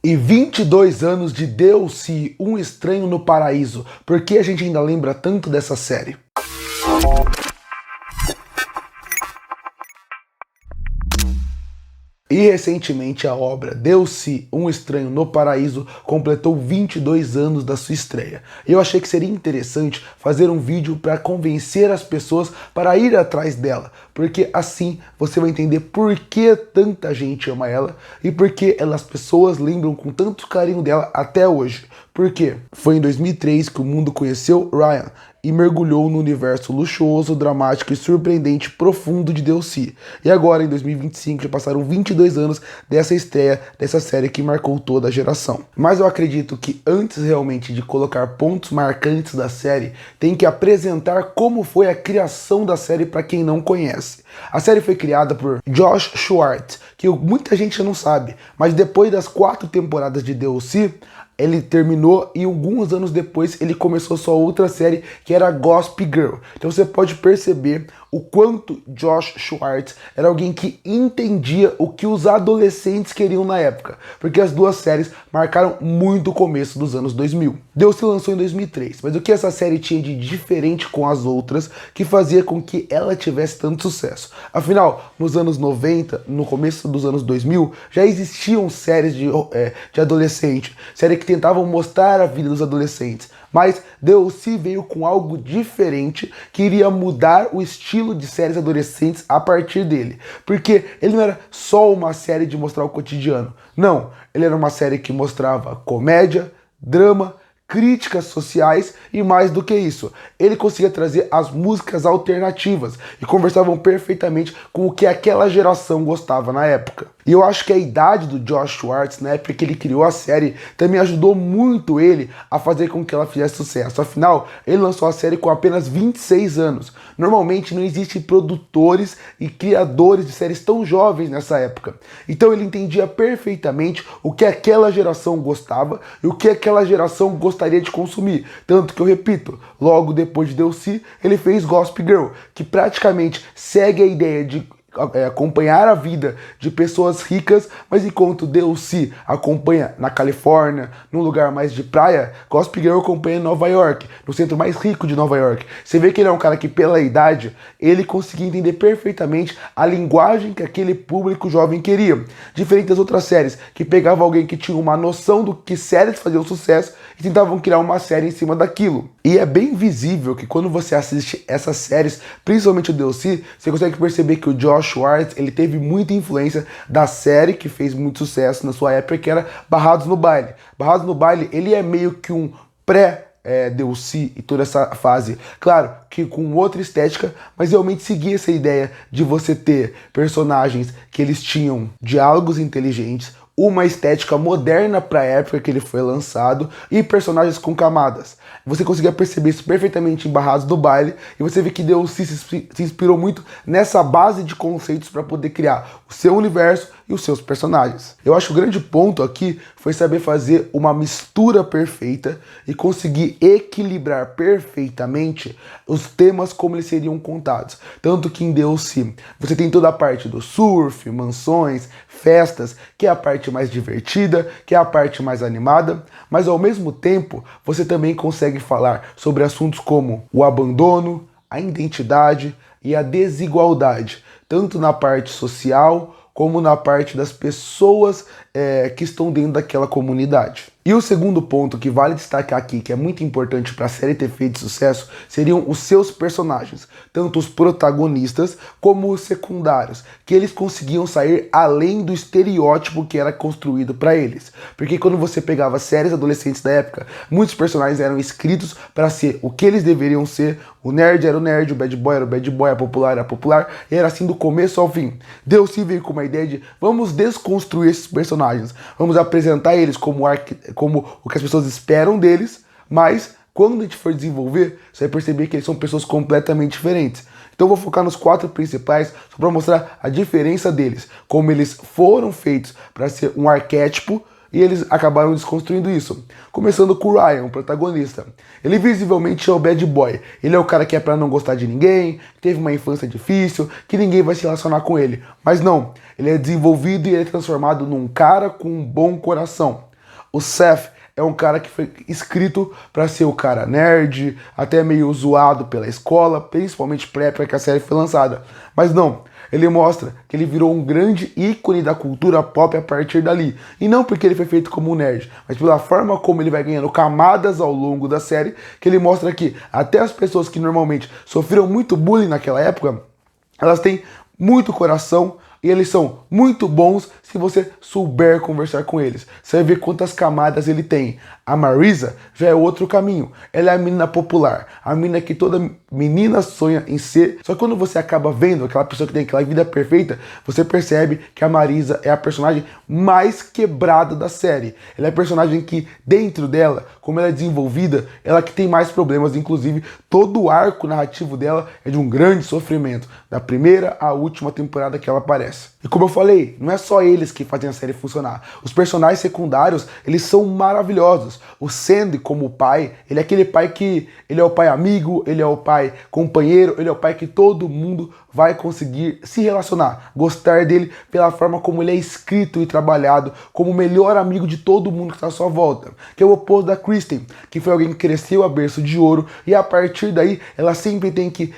E 22 anos de DLC, Um Estranho no Paraíso. Por que a gente ainda lembra tanto dessa série? E recentemente a obra Deus-se, Um Estranho no Paraíso completou 22 anos da sua estreia. E eu achei que seria interessante fazer um vídeo para convencer as pessoas para ir atrás dela, porque assim você vai entender por que tanta gente ama ela e por que as pessoas lembram com tanto carinho dela até hoje. Por quê? Foi em 2003 que o mundo conheceu Ryan e mergulhou no universo luxuoso, dramático e surpreendente profundo de Deus-se. E agora, em 2025, já passaram 22 anos dessa estreia dessa série que marcou toda a geração. Mas eu acredito que antes realmente de colocar pontos marcantes da série, tem que apresentar como foi a criação da série para quem não conhece. A série foi criada por Josh Schwartz, que muita gente não sabe, mas depois das 4 temporadas de Deus-se, ele terminou e alguns anos depois ele começou sua outra série que era Gossip Girl. Então você pode perceber o quanto Josh Schwartz era alguém que entendia o que os adolescentes queriam na época, porque as duas séries marcaram muito o começo dos anos 2000. Deus se lançou em 2003, mas o que essa série tinha de diferente com as outras que fazia com que ela tivesse tanto sucesso? Afinal, nos anos 90, no começo dos anos 2000, já existiam séries de adolescente, séries que tentavam mostrar a vida dos adolescentes. Mas Deus-se veio com algo diferente que iria mudar o estilo de séries adolescentes a partir dele. Porque ele não era só uma série de mostrar o cotidiano. Não, ele era uma série que mostrava comédia, drama, críticas sociais e mais do que isso. Ele conseguia trazer as músicas alternativas e conversavam perfeitamente com o que aquela geração gostava na época. E eu acho que a idade do Josh Schwartz, na época que ele criou a série, também ajudou muito ele a fazer com que ela fizesse sucesso. Afinal, ele lançou a série com apenas 26 anos. Normalmente não existem produtores e criadores de séries tão jovens nessa época. Então ele entendia perfeitamente o que aquela geração gostava e o que aquela geração gostaria de consumir. Tanto que eu repito, logo depois de Deus-se, ele fez Gossip Girl, que praticamente segue a ideia de acompanhar a vida de pessoas ricas, mas enquanto Deus-se acompanha na Califórnia, num lugar mais de praia, Gossip Girl acompanha em Nova York, no centro mais rico de Nova York. Você vê que ele é um cara que, pela idade, ele conseguia entender perfeitamente a linguagem que aquele público jovem queria. Diferente das outras séries, que pegavam alguém que tinha uma noção do que séries faziam sucesso e tentavam criar uma série em cima daquilo. E é bem visível que quando você assiste essas séries, principalmente o Deus-se, você consegue perceber que o Josh Schwartz, ele teve muita influência da série que fez muito sucesso na sua época, que era Barrados no Baile. Barrados no Baile, ele é meio que um Deus-se e toda essa fase. Claro que com outra estética, mas realmente seguia essa ideia de você ter personagens que eles tinham diálogos inteligentes, uma estética moderna para a época que ele foi lançado e personagens com camadas. Você conseguia perceber isso perfeitamente em Barrados do Baile e você vê que Deus-se se inspirou muito nessa base de conceitos para poder criar o seu universo e os seus personagens. Eu acho que o grande ponto aqui foi saber fazer uma mistura perfeita e conseguir equilibrar perfeitamente os temas como eles seriam contados. Tanto que em Deus-se você tem toda a parte do surf, mansões, festas, que é a parte mais divertida, que é a parte mais animada, mas ao mesmo tempo você também consegue falar sobre assuntos como o abandono, a identidade e a desigualdade, tanto na parte social como na parte das pessoas que estão dentro daquela comunidade. E o segundo ponto que vale destacar aqui, que é muito importante para a série ter feito sucesso, seriam os seus personagens, tanto os protagonistas como os secundários, que eles conseguiam sair além do estereótipo que era construído para eles. Porque quando você pegava séries adolescentes da época, muitos personagens eram escritos para ser o que eles deveriam ser, o nerd era o nerd, o bad boy era o bad boy, a popular era a popular, e era assim do começo ao fim. Deus-se veio com uma ideia de vamos desconstruir esses personagens, vamos apresentar eles como o que as pessoas esperam deles, mas quando a gente for desenvolver, você vai perceber que eles são pessoas completamente diferentes. Então eu vou focar nos 4 principais só para mostrar a diferença deles, como eles foram feitos para ser um arquétipo e eles acabaram desconstruindo isso. Começando com o Ryan, o protagonista. Ele visivelmente é o bad boy. Ele é o cara que é pra não gostar de ninguém, que teve uma infância difícil, que ninguém vai se relacionar com ele. Mas não, ele é desenvolvido e ele é transformado num cara com um bom coração. O Seth é um cara que foi escrito para ser o cara nerd, até meio zoado pela escola, principalmente pra época que a série foi lançada. Mas não, ele mostra que ele virou um grande ícone da cultura pop a partir dali. E não porque ele foi feito como um nerd, mas pela forma como ele vai ganhando camadas ao longo da série, que ele mostra que até as pessoas que normalmente sofreram muito bullying naquela época, elas têm muito coração, e eles são muito bons se você souber conversar com eles. Você vai ver quantas camadas ele tem. A Marisa já é outro caminho. Ela é a menina popular, a menina que toda menina sonha em ser. Só que quando você acaba vendo aquela pessoa que tem aquela vida perfeita, você percebe que a Marisa é a personagem mais quebrada da série. Ela é a personagem que, dentro dela, como ela é desenvolvida, ela que tem mais problemas. Inclusive, todo o arco narrativo dela é de um grande sofrimento, da primeira à última temporada que ela aparece. E como eu falei, não é só eles que fazem a série funcionar. Os personagens secundários, eles são maravilhosos. O Sandy, como o pai, ele é aquele pai que... ele é o pai amigo, ele é o pai companheiro, ele é o pai que todo mundo vai conseguir se relacionar, gostar dele pela forma como ele é escrito e trabalhado, como o melhor amigo de todo mundo que está à sua volta. Que é o oposto da Kristen, que foi alguém que cresceu a berço de ouro, e a partir daí ela sempre tem que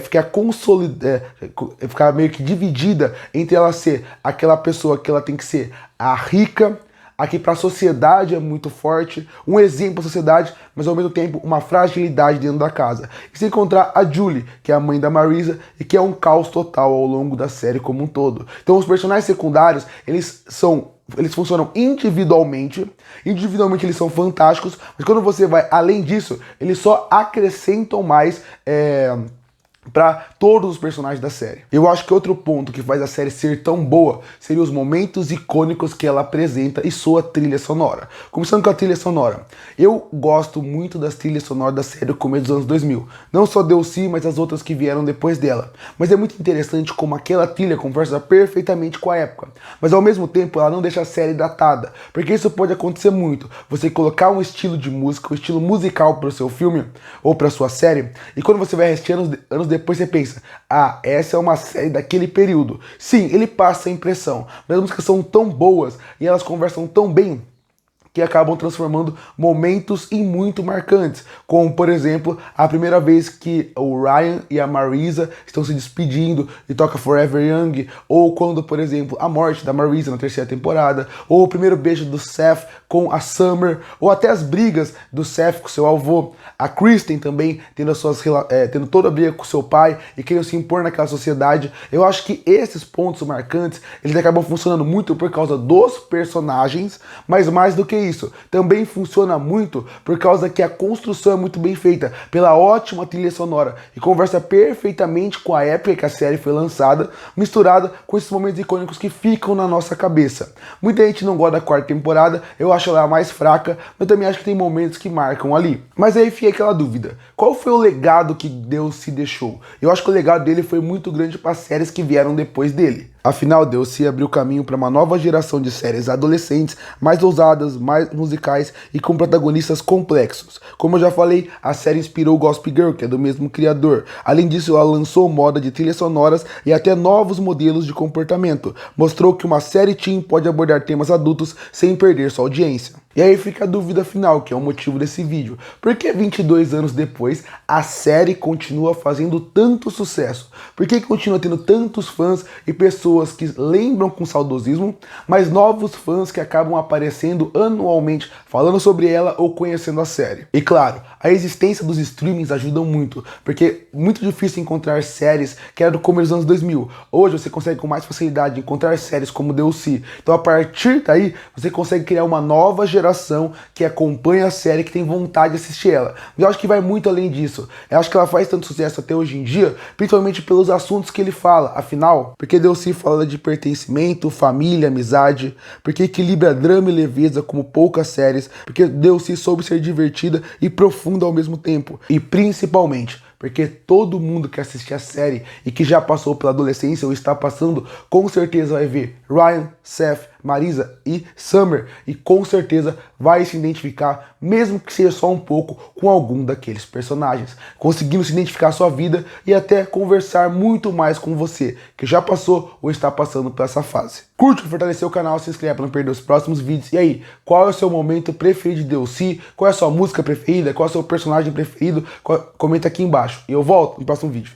ficar meio que dividida entre ela ser aquela pessoa que ela tem que ser a rica, aqui para a sociedade é muito forte, um exemplo da sociedade, mas ao mesmo tempo uma fragilidade dentro da casa. E se encontrar a Julie, que é a mãe da Marisa, e que é um caos total ao longo da série como um todo. Então os personagens secundários, eles funcionam individualmente eles são fantásticos, mas quando você vai além disso, eles só acrescentam mais para todos os personagens da série. Eu acho que outro ponto que faz a série ser tão boa seria os momentos icônicos que ela apresenta e sua trilha sonora. Começando com a trilha sonora. Eu gosto muito das trilhas sonoras da série do começo dos anos 2000. Não só DLC, mas as outras que vieram depois dela. Mas é muito interessante como aquela trilha conversa perfeitamente com a época. Mas ao mesmo tempo ela não deixa a série datada. Porque isso pode acontecer muito. Você colocar um estilo de música, um estilo musical para o seu filme ou para sua série, e quando você vai assistir anos depois você pensa, ah, essa é uma série daquele período. Sim, ele passa a impressão, mas as músicas são tão boas e elas conversam tão bem que acabam transformando momentos em muito marcantes, como por exemplo a primeira vez que o Ryan e a Marisa estão se despedindo e toca Forever Young, ou quando, por exemplo, a morte da Marisa na terceira temporada, ou o primeiro beijo do Seth com a Summer, ou até as brigas do Seth com seu avô, a Kristen também tendo tendo toda a briga com seu pai e querendo se impor naquela sociedade. Eu acho que esses pontos marcantes, eles acabam funcionando muito por causa dos personagens, mas mais do que isso, também funciona muito por causa que a construção é muito bem feita, pela ótima trilha sonora, e conversa perfeitamente com a época que a série foi lançada, misturada com esses momentos icônicos que ficam na nossa cabeça. Muita gente não gosta da quarta temporada, eu acho ela mais fraca, mas também acho que tem momentos que marcam ali. Mas aí fica aquela dúvida, qual foi o legado que Deus se deixou? Eu acho que o legado dele foi muito grande para as séries que vieram depois dele. Afinal, DLC abriu caminho para uma nova geração de séries adolescentes, mais ousadas, mais musicais e com protagonistas complexos. Como eu já falei, a série inspirou Gossip Girl, que é do mesmo criador. Além disso, ela lançou moda de trilhas sonoras e até novos modelos de comportamento. Mostrou que uma série teen pode abordar temas adultos sem perder sua audiência. E aí fica a dúvida final, que é o motivo desse vídeo. Por que 22 anos depois a série continua fazendo tanto sucesso? Por que continua tendo tantos fãs e pessoas que lembram com saudosismo, mas novos fãs que acabam aparecendo anualmente falando sobre ela ou conhecendo a série? E claro, a existência dos streamings ajuda muito, porque é muito difícil encontrar séries que era do começo dos anos 2000. Hoje você consegue com mais facilidade encontrar séries como DLC. Então a partir daí você consegue criar uma nova geração que acompanha a série, que tem vontade de assistir ela. Mas eu acho que vai muito além disso. Eu acho que ela faz tanto sucesso até hoje em dia, principalmente pelos assuntos que ele fala. Afinal, porque DLC fala de pertencimento, família, amizade, porque equilibra drama e leveza como poucas séries, porque DLC soube ser divertida e profunda ao mesmo tempo. E principalmente porque todo mundo que assistir a série e que já passou pela adolescência ou está passando, com certeza vai ver Ryan, Seth, Marisa e Summer, e com certeza vai se identificar, mesmo que seja só um pouco, com algum daqueles personagens, conseguindo se identificar a sua vida e até conversar muito mais com você, que já passou ou está passando por essa fase. Curte para fortalecer o canal, se inscreve para não perder os próximos vídeos. E aí, qual é o seu momento preferido de DLC? Qual é a sua música preferida? Qual é o seu personagem preferido? Comenta aqui embaixo. E eu volto no próximo vídeo.